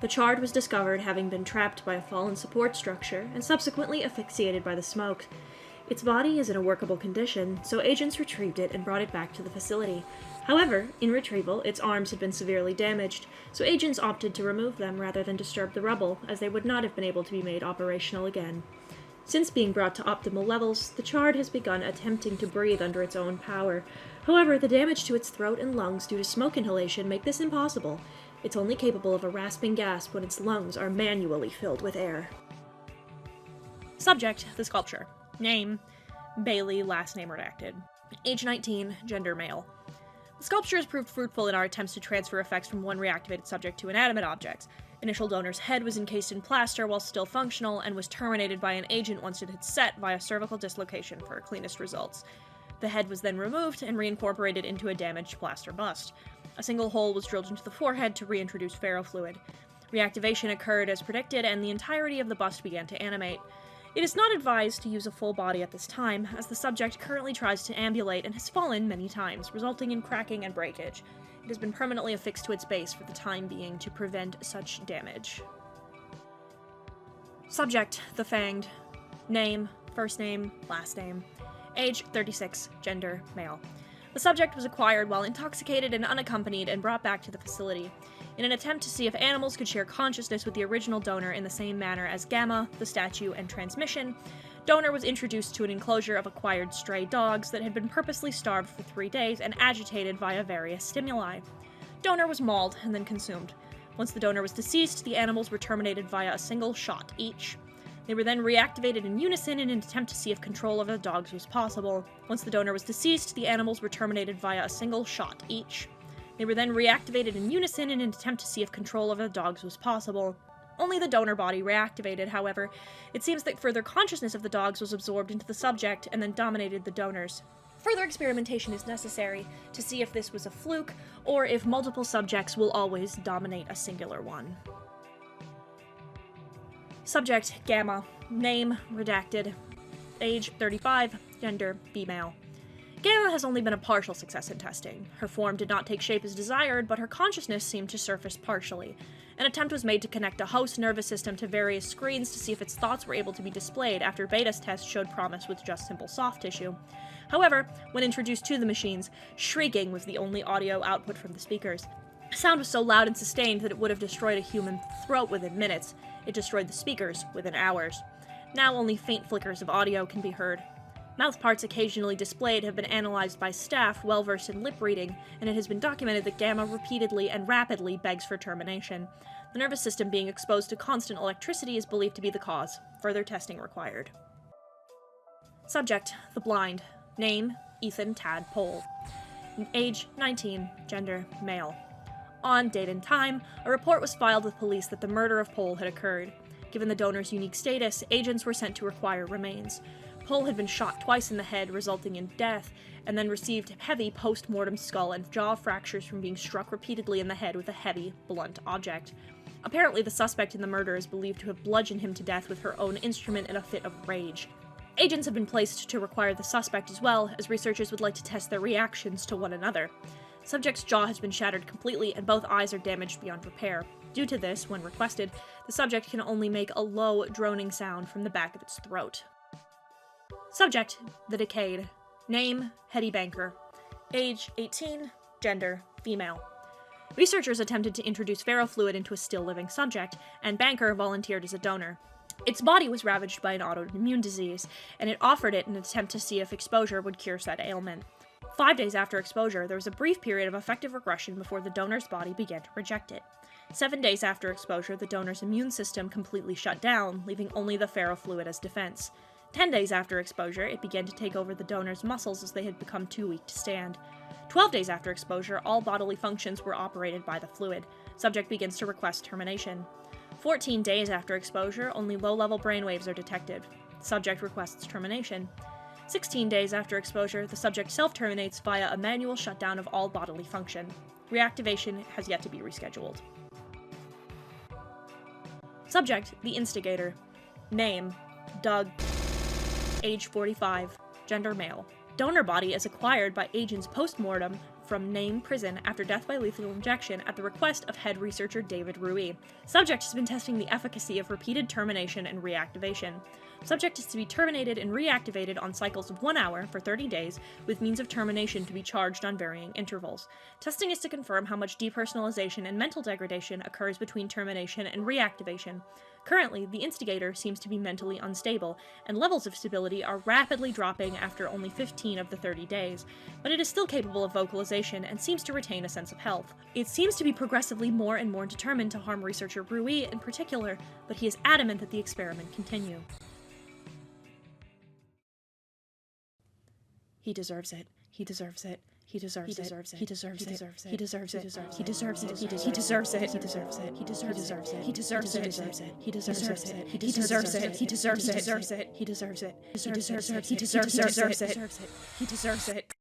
The charred was discovered having been trapped by a fallen support structure and subsequently asphyxiated by the smoke. Its body is in a workable condition, so agents retrieved it and brought it back to the facility. However, in retrieval, its arms had been severely damaged, so agents opted to remove them rather than disturb the rubble, as they would not have been able to be made operational again. Since being brought to optimal levels, the charred has begun attempting to breathe under its own power. However, the damage to its throat and lungs due to smoke inhalation make this impossible. It's only capable of a rasping gasp when its lungs are manually filled with air. Subject, the sculpture. Name, Bailey, last name redacted. Age 19, gender male. The The sculptures proved fruitful in our attempts to transfer effects from one reactivated subject to inanimate objects. Initial donor's head was encased in plaster while still functional, and was terminated by an agent once it had set via cervical dislocation for cleanest results. The head was then removed and reincorporated into a damaged plaster bust. A single hole was drilled into the forehead to reintroduce ferrofluid. Reactivation occurred as predicted, and the entirety of the bust began to animate. It is not advised to use a full body at this time, as the subject currently tries to ambulate and has fallen many times, resulting in cracking and breakage. It has been permanently affixed to its base for the time being to prevent such damage. Subject: the Fanged. Name, first name, last name. Age: 36, gender, male. The subject was acquired while intoxicated and unaccompanied and brought back to the facility. In an attempt to see if animals could share consciousness with the original donor in the same manner as Gamma, the statue, and transmission, donor was introduced to an enclosure of acquired stray dogs that had been purposely starved for 3 days and agitated via various stimuli. Donor was mauled and then consumed. Once the donor was deceased, the animals were terminated via a single shot each. They were then reactivated in unison in an attempt to see if control over the dogs was possible. Once the donor was deceased, the animals were terminated via a single shot each. They were then reactivated in unison in an attempt to see if control over the dogs was possible. Only the donor body reactivated, however. It seems that further consciousness of the dogs was absorbed into the subject and then dominated the donors. Further experimentation is necessary to see if this was a fluke, or if multiple subjects will always dominate a singular one. Subject: Gamma. Name: redacted. Age: 35, gender: female. Gamma has only been a partial success in testing. Her form did not take shape as desired, but her consciousness seemed to surface partially. An attempt was made to connect a host nervous system to various screens to see if its thoughts were able to be displayed after Beta's test showed promise with just simple soft tissue. However, when introduced to the machines, shrieking was the only audio output from the speakers. The sound was so loud and sustained that it would have destroyed a human throat within minutes. It destroyed the speakers within hours. Now only faint flickers of audio can be heard. Mouth parts occasionally displayed have been analyzed by staff well-versed in lip reading, and it has been documented that Gamma repeatedly and rapidly begs for termination. The nervous system being exposed to constant electricity is believed to be the cause. Further testing required. Subject: the Blind. Name: Ethan Tad Pole. Age: 19, gender: male. On date and time, a report was filed with police that the murder of Pole had occurred. Given the donor's unique status, agents were sent to require remains. Pole had been shot twice in the head, resulting in death, and then received heavy post-mortem skull and jaw fractures from being struck repeatedly in the head with a heavy, blunt object. Apparently, the suspect in the murder is believed to have bludgeoned him to death with her own instrument in a fit of rage. Agents have been placed to require the suspect as well, as researchers would like to test their reactions to one another. Subject's jaw has been shattered completely, and both eyes are damaged beyond repair. Due to this, when requested, the subject can only make a low, droning sound from the back of its throat. Subject: the Decayed. Name: Hetty Banker. Age: 18, gender: female. Researchers attempted to introduce ferrofluid into a still-living subject, and Banker volunteered as a donor. Its body was ravaged by an autoimmune disease, and it offered it in an attempt to see if exposure would cure said ailment. 5 days after exposure, there was a brief period of effective regression before the donor's body began to reject it. 7 days after exposure, the donor's immune system completely shut down, leaving only the ferrofluid as defense. 10 days after exposure, it began to take over the donor's muscles as they had become too weak to stand. 12 days after exposure, all bodily functions were operated by the fluid. Subject begins to request termination. 14 days after exposure, only low-level brainwaves are detected. Subject requests termination. 16 days after exposure, the subject self-terminates via a manual shutdown of all bodily function. Reactivation has yet to be rescheduled. Subject: the Instigator. Name: Doug. Age: 45, gender: male. Donor body is acquired by agents post-mortem from Name Prison after death by lethal injection at the request of head researcher David Rui. Subject has been testing the efficacy of repeated termination and reactivation. Subject is to be terminated and reactivated on cycles of 1 hour for 30 days, with means of termination to be charged on varying intervals. Testing is to confirm how much depersonalization and mental degradation occurs between termination and reactivation. Currently, the instigator seems to be mentally unstable, and levels of stability are rapidly dropping after only 15 of the 30 days, but it is still capable of vocalization and seems to retain a sense of health. It seems to be progressively more and more determined to harm researcher Rui in particular, but he is adamant that the experiment continue. He deserves it. He deserves it. He deserves it. He deserves it. He deserves it. He deserves it. He deserves it. He deserves it. He deserves it. He deserves it. He deserves it. He deserves it. He deserves it. He deserves it. He deserves it. He deserves it. He deserves it. He deserves it. He deserves it.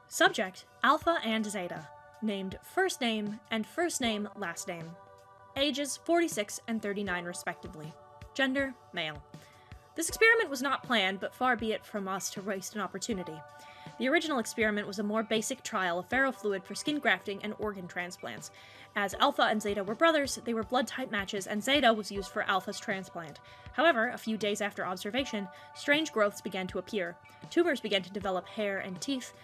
Subject: Alpha and Zeta. Named first name and first name last name. Ages 46 and 39 respectively. Gender: male. This experiment was not planned, but far be it from us to waste an opportunity. The original experiment was a more basic trial of ferrofluid for skin grafting and organ transplants. As Alpha and Zeta were brothers, they were blood type matches, and Zeta was used for Alpha's transplant. However, a few days after observation, strange growths began to appear. Tumors began to develop hair and teeth.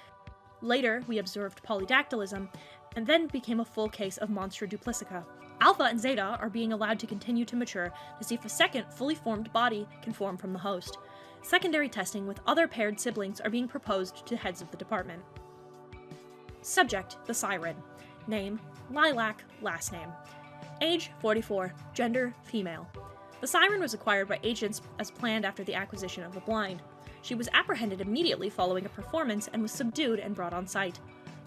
Later, we observed polydactylism, and then became a full case of monstra duplicica. Alpha and Zeta are being allowed to continue to mature to see if a second, fully formed body can form from the host. Secondary testing with other paired siblings are being proposed to heads of the department. Subject: the Siren. Name: Lilac, last name. Age: 44, gender: female. The Siren was acquired by agents as planned after the acquisition of the Blind. She was apprehended immediately following a performance and was subdued and brought on site.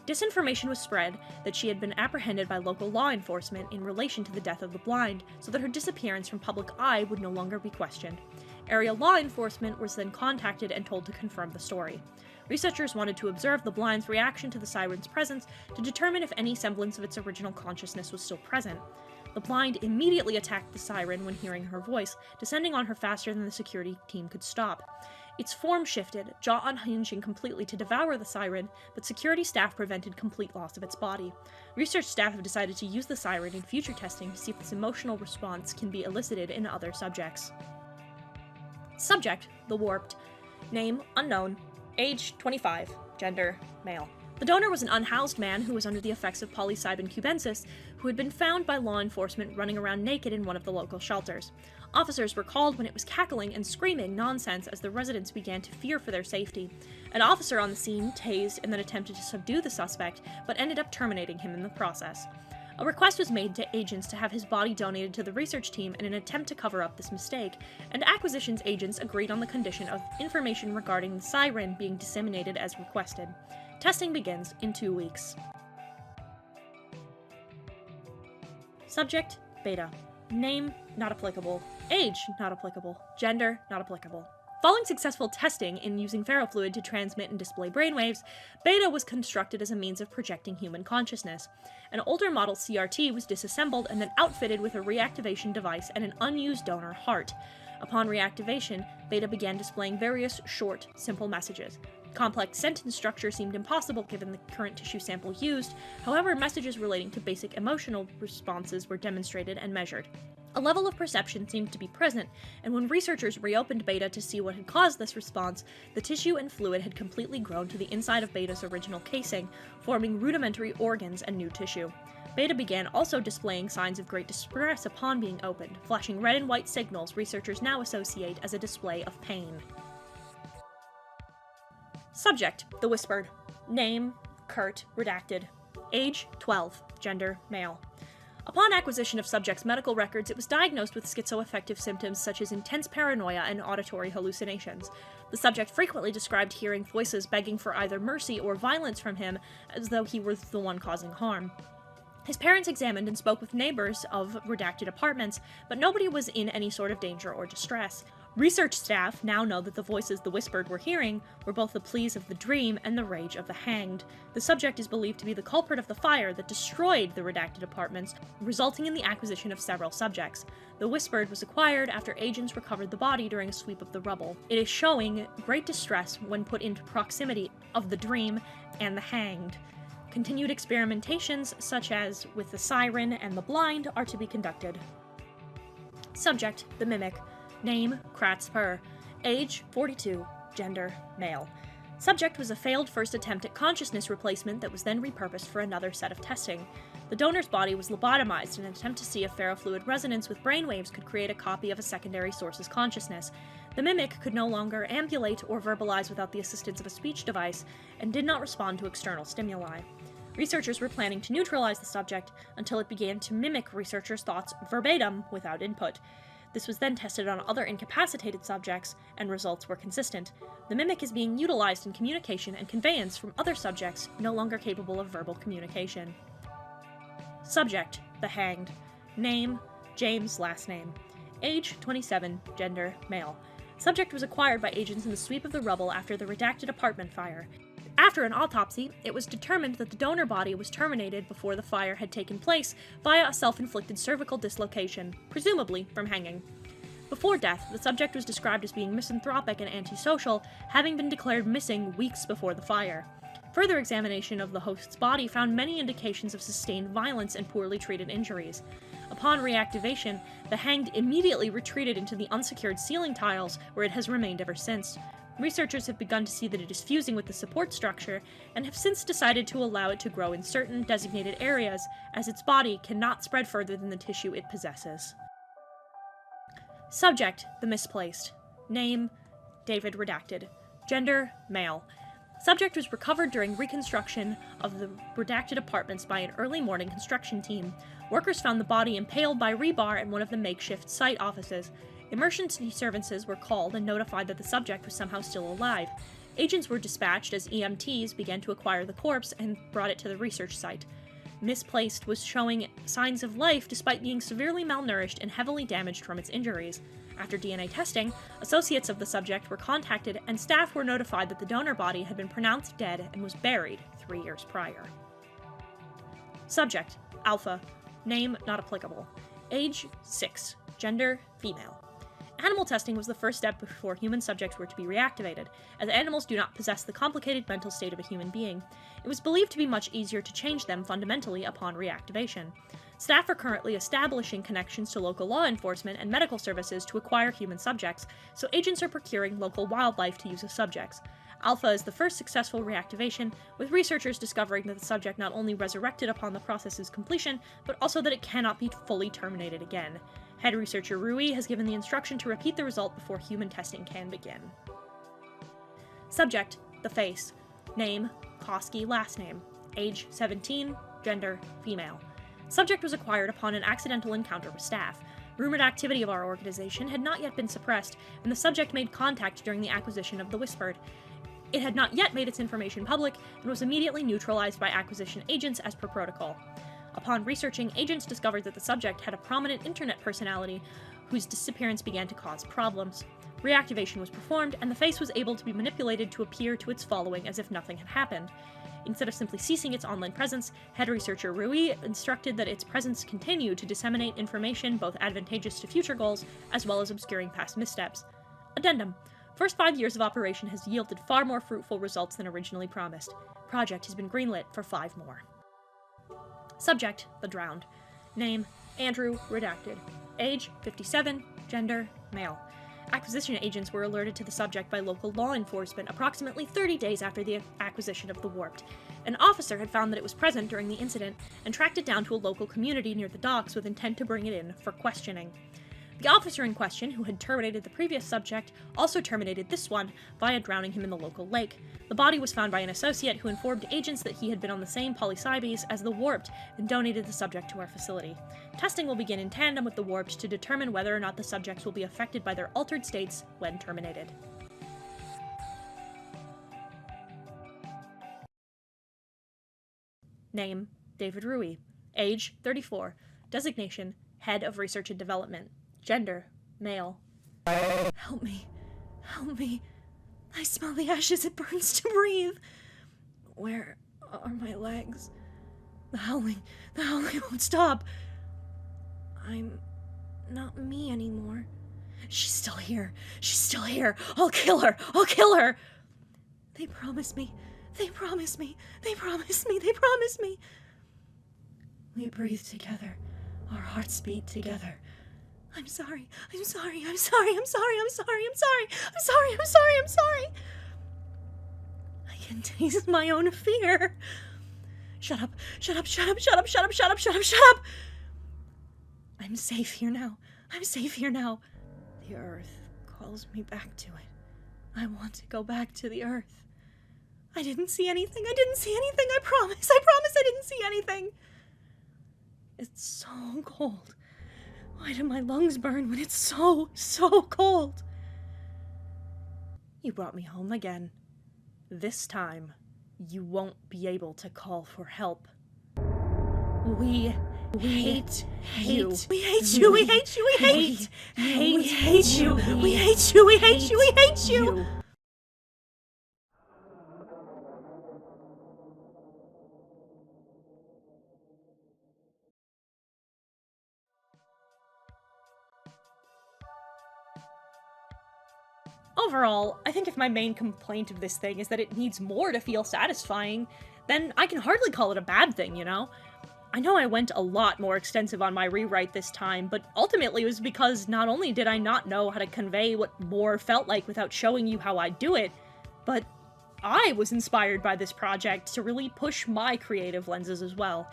Disinformation was spread that she had been apprehended by local law enforcement in relation to the death of the Blind, so that her disappearance from public eye would no longer be questioned. Area law enforcement was then contacted and told to confirm the story. Researchers wanted to observe the Blind's reaction to the Siren's presence to determine if any semblance of its original consciousness was still present. The Blind immediately attacked the Siren when hearing her voice, descending on her faster than the security team could stop. Its form shifted, jaw unhinging completely to devour the Siren, but security staff prevented complete loss of its body. Research staff have decided to use the Siren in future testing to see if its emotional response can be elicited in other subjects. Subject: the Warped. Name: unknown. Age: 25. Gender: male. The donor was an unhoused man who was under the effects of psilocybin cubensis, who had been found by law enforcement running around naked in one of the local shelters. Officers were called when it was cackling and screaming nonsense as the residents began to fear for their safety. An officer on the scene tased and then attempted to subdue the suspect, but ended up terminating him in the process. A request was made to agents to have his body donated to the research team in an attempt to cover up this mistake, and acquisitions agents agreed on the condition of information regarding the Siren being disseminated as requested. Testing begins in 2 weeks. Subject: Beta. Name: not applicable. Age: not applicable. Gender: not applicable. Following successful testing in using ferrofluid to transmit and display brainwaves, Beta was constructed as a means of projecting human consciousness. An older model CRT was disassembled and then outfitted with a reactivation device and an unused donor heart. Upon reactivation, Beta began displaying various short, simple messages. Complex sentence structure seemed impossible given the current tissue sample used, however, messages relating to basic emotional responses were demonstrated and measured. A level of perception seemed to be present, and when researchers reopened Beta to see what had caused this response, the tissue and fluid had completely grown to the inside of Beta's original casing, forming rudimentary organs and new tissue. Beta began also displaying signs of great distress upon being opened, flashing red and white signals researchers now associate as a display of pain. Subject: the Whispered. Name: Kurt, redacted. Age: 12. Gender: male. Upon acquisition of subject's medical records, it was diagnosed with schizoaffective symptoms such as intense paranoia and auditory hallucinations. The subject frequently described hearing voices begging for either mercy or violence from him, as though he were the one causing harm. His parents examined and spoke with neighbors of redacted apartments, but nobody was in any sort of danger or distress. Research staff now know that the voices the Whispered were hearing were both the pleas of the dream and the rage of the hanged. The subject is believed to be the culprit of the fire that destroyed the redacted apartments, resulting in the acquisition of several subjects. The Whispered was acquired after agents recovered the body during a sweep of the rubble. It is showing great distress when put into proximity of the dream and the hanged. Continued experimentations, such as with the Siren and the Blind, are to be conducted. Subject: the Mimic. Name: Kratz Purr. Age: 42. Gender: male. Subject was a failed first attempt at consciousness replacement that was then repurposed for another set of testing. The donor's body was lobotomized in an attempt to see if ferrofluid resonance with brainwaves could create a copy of a secondary source's consciousness. The mimic could no longer ambulate or verbalize without the assistance of a speech device, and did not respond to external stimuli. Researchers were planning to neutralize the subject until it began to mimic researchers' thoughts verbatim without input. This was then tested on other incapacitated subjects, and results were consistent. The mimic is being utilized in communication and conveyance from other subjects no longer capable of verbal communication. Subject: the hanged. Name: James, last name. Age: 27, gender: male. Subject was acquired by agents in the sweep of the rubble after the redacted apartment fire. After an autopsy, it was determined that the donor body was terminated before the fire had taken place via a self-inflicted cervical dislocation, presumably from hanging. Before death, the subject was described as being misanthropic and antisocial, having been declared missing weeks before the fire. Further examination of the host's body found many indications of sustained violence and poorly treated injuries. Upon reactivation, the hanged immediately retreated into the unsecured ceiling tiles, where it has remained ever since. Researchers have begun to see that it is fusing with the support structure, and have since decided to allow it to grow in certain designated areas, as its body cannot spread further than the tissue it possesses. Subject: the misplaced. Name: David, redacted. Gender: male. Subject was recovered during reconstruction of the redacted apartments by an early morning construction team. Workers found the body impaled by rebar in one of the makeshift site offices. Emergency services were called and notified that the subject was somehow still alive. Agents were dispatched as EMTs began to acquire the corpse and brought it to the research site. Misplaced was showing signs of life despite being severely malnourished and heavily damaged from its injuries. After DNA testing, associates of the subject were contacted and staff were notified that the donor body had been pronounced dead and was buried 3 years prior. Subject: Alpha. Name: not applicable. Age: 6. Gender: female. Animal testing was the first step before human subjects were to be reactivated, as animals do not possess the complicated mental state of a human being. It was believed to be much easier to change them fundamentally upon reactivation. Staff are currently establishing connections to local law enforcement and medical services to acquire human subjects, so agents are procuring local wildlife to use as subjects. Alpha is the first successful reactivation, with researchers discovering that the subject not only resurrected upon the process's completion, but also that it cannot be fully terminated again. Head researcher Rui has given the instruction to repeat the result before human testing can begin. Subject: the face. Name: Koski, last name. Age: 17, gender: female. Subject was acquired upon an accidental encounter with staff. Rumored activity of our organization had not yet been suppressed, and the subject made contact during the acquisition of the Whispered. It had not yet made its information public, and was immediately neutralized by acquisition agents as per protocol. Upon researching, agents discovered that the subject had a prominent internet personality, whose disappearance began to cause problems. Reactivation was performed, and the face was able to be manipulated to appear to its following as if nothing had happened. Instead of simply ceasing its online presence, head researcher Rui instructed that its presence continue to disseminate information both advantageous to future goals, as well as obscuring past missteps. Addendum. First 5 years of operation has yielded far more fruitful results than originally promised. Project has been greenlit for 5 more. Subject: the drowned. Name: Andrew, redacted. Age: 57, gender: male. Acquisition agents were alerted to the subject by local law enforcement approximately 30 days after the acquisition of the Warped. An officer had found that it was present during the incident and tracked it down to a local community near the docks with intent to bring it in for questioning. The officer in question, who had terminated the previous subject, also terminated this one via drowning him in the local lake. The body was found by an associate who informed agents that he had been on the same polysybes as the Warped and donated the subject to our facility. Testing will begin in tandem with the Warped to determine whether or not the subjects will be affected by their altered states when terminated. Name: David Rui. Age: 34. Designation: Head of Research and Development. Gender: male. Help me. Help me. I smell the ashes. It burns to breathe. Where are my legs? The howling won't stop. I'm not me anymore. She's still here. She's still here. I'll kill her. I'll kill her. They promised me. They promised me. They promised me. They promised me. We breathe together. Our hearts beat together. I'm sorry. I'm sorry. I'm sorry. I'm sorry. I'm sorry. I'm sorry. I'm sorry. I'm sorry. I'm sorry. I can taste my own fear. Shut up. Shut up. Shut up. Shut up. Shut up. Shut up. Shut up. Shut up. I'm safe here now. I'm safe here now. The earth calls me back to it. I want to go back to the earth. I didn't see anything. I didn't see anything. I promise. I promise I didn't see anything. It's so cold. Why do my lungs burn when it's so, so cold? You brought me home again. This time, you won't be able to call for help. We hate you. We hate you. We hate you. We hate you. We hate you. We hate you. We hate you. We hate you. Overall, I think if my main complaint of this thing is that it needs more to feel satisfying, then I can hardly call it a bad thing, you know? I know I went a lot more extensive on my rewrite this time, but ultimately it was because not only did I not know how to convey what more felt like without showing you how I do it, but I was inspired by this project to really push my creative lenses as well.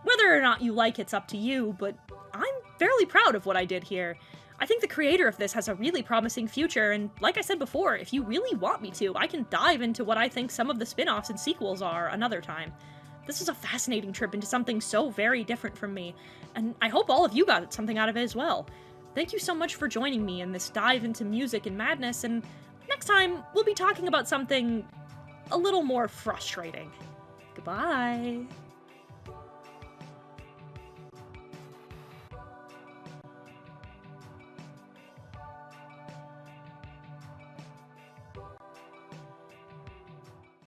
Whether or not you like it's up to you, but I'm fairly proud of what I did here. I think the creator of this has a really promising future, and like I said before, if you really want me to, I can dive into what I think some of the spin-offs and sequels are another time. This was a fascinating trip into something so very different from me, and I hope all of you got something out of it as well. Thank you so much for joining me in this dive into music and madness, and next time, we'll be talking about something a little more frustrating. Goodbye!